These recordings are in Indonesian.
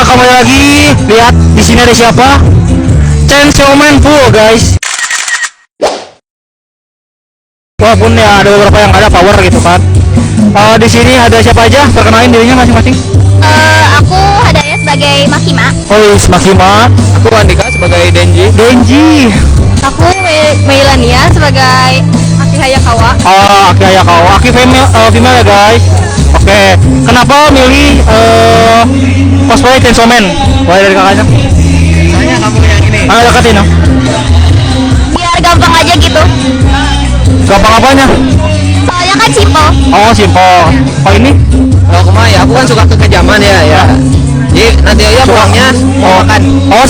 kembali lagi. Lihat di sini ada siapa? Chainsaw Man full, guys. Walaupun ya ada beberapa yang ada power gitu kan. Di sini ada siapa aja? Perkenalin dirinya masing-masing. Aku Hadaya sebagai Makima. Oh, yes, Makima. Aku Andika sebagai Denji. Denji. Aku Meilania sebagai Aki Hayakawa. Aki Hayakawa. Aki female ya, guys. Oke. Kenapa milih cosplay Chainsaw Man? Mulai dari kakaknya. Soalnya kamu yang ini. Deketin dong. Biar gampang aja gitu. Gampang apanya? Soalnya kan simple. Oh, simpel. Oh, ini? Kalau aku mah ya, aku kan suka kekejaman ya. Jadi nanti aja pulangnya mau makan. Oh,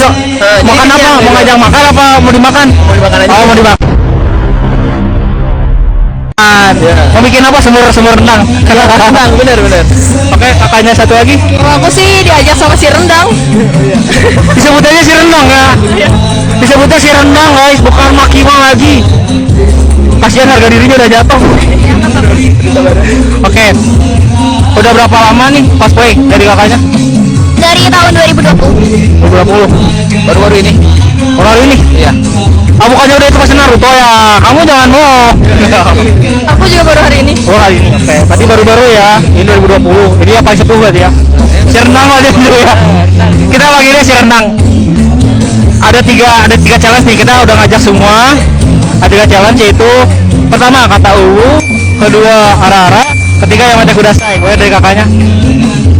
makan apa? Mau ngajak makan apa mau dimakan? Mau dimakan aja. Oh, mau dimakan. Mau bikin apa? Semur rendang. Rendang, bener. Oke, kakaknya satu lagi. Kalau aku sih diajak sama si Rendang. Disebutnya si rendang ya. Disebutnya si rendang, guys, bukan Makima lagi. Kasihan harga dirinya udah jatuh. Oke. Udah berapa lama nih cosplay dari kakaknya? Dari tahun 2020. 2020. Baru-baru ini. Baru ini? Iya. Bukannya udah itu masih Naruto ya? Kamu jangan mau. Aku juga baru hari ini. Oh, hari ini. Oke. Berarti baru-baru ya. Ini 2020. Ini apa sepuh berarti ya? Si rendang aja dulu ya. Kita panggilnya si rendang. Ada tiga challenge nih. Kita udah ngajak semua. Ada 3 challenge, yaitu pertama kata Uwu, kedua Ara-Ara, ketiga yang ada Kudasai. Boleh dari kakaknya.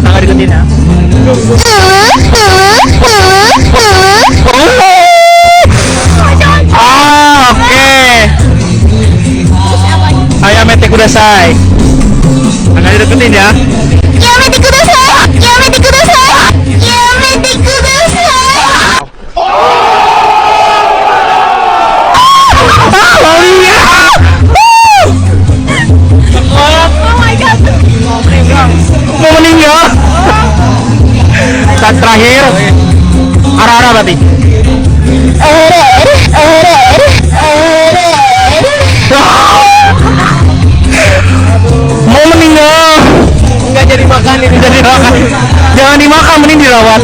Kakak deketin ya. Oke. Ayamete Kudasai. Kakak deketin ya. Yamete kudasai. Yamete kudasai. Yamete kudasai. Mau meninggal. Saat terakhir Ara-Ara berarti. Mau meninggal. Enggak jadi makan ini. Jadi makan. Jangan dimakan, mending dirawat.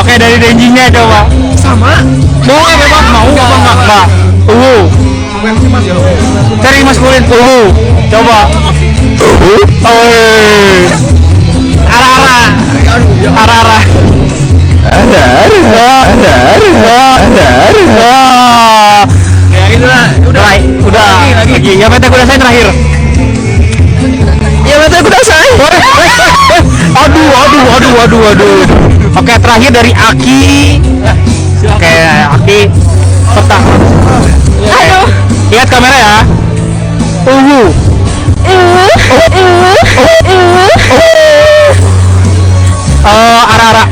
Oke, dari Denjinya coba. Sama. Mau nggak bebas? Mau apa enggak? Cari maskulin. Coba. Ara-Ara. Ya itulah. Udah. Lagi. Ya mete Kudasai terakhir. Ya betul Kudasai. Aduh. Oke, terakhir dari Aki. Oke, Aki. Petang. Aduh. Lihat kamera ya. Ara-Ara.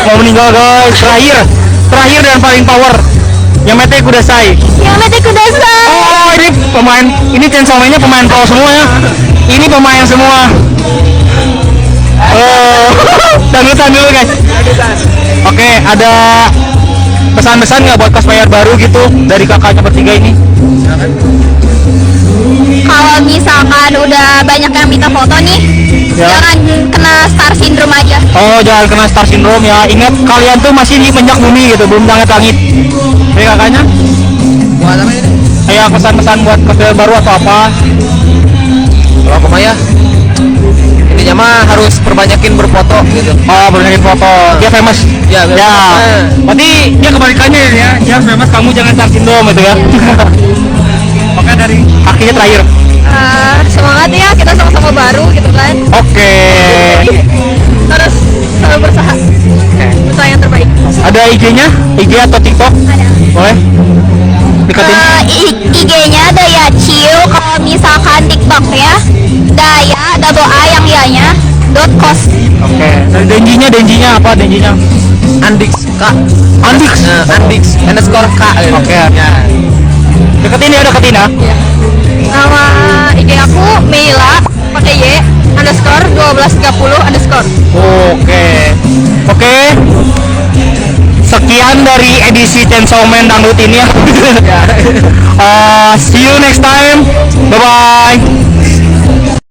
Mau meninggal, guys. Terakhir dan paling power. Yamete Kudasai. Yamete kudasai. Oh, ini Chainsaw Man-nya pemain pro semua ya. Ini pemain semua. Dangdutan dulu, guys. Oke, ada pesan-pesan nggak buat cosplayer baru gitu dari kakaknya bertiga ini? Kalau misalkan udah banyak yang minta foto nih, Ya. jangan kena star syndrome aja. Oh, jangan kena star syndrome ya. Ingat, kalian tuh masih di menjak bumi gitu, belum langit-langit. Oke, kakaknya? Buat apa ini? Ayo, pesan-pesan buat cosplayer baru atau apa? Kalau aku mah ya, intinya mah harus perbanyakin berfoto gitu. Oh, bermain foto. Dia famous. Ya, biar Ya. famous. Berarti dia kebalikannya ya. Dia harus famous, kamu jangan star syndrome gitu ya. Oke, dari akhirnya terakhir. Semangat ya, kita sama-sama baru gitu kan. Oke. Terus selalu berusaha. Berusaha yang terbaik. Ada IG-nya? IG atau TikTok? Ada. Boleh? Deketin. IG-nya Daya Ciu. Kalau misalkan TikTok ya, Daya double A yang ianya .kos. Oke. Dari Denjinya apa Denjinya? Andix K. Andix. Andix underscore K. Oke. Ya. Deketin ya. Nama IG aku Meila pakai Y underscore 1230 underscore. Oke. Sekian dari edisi Chainsaw Man Dangdut ini ya. See you next time. Bye bye.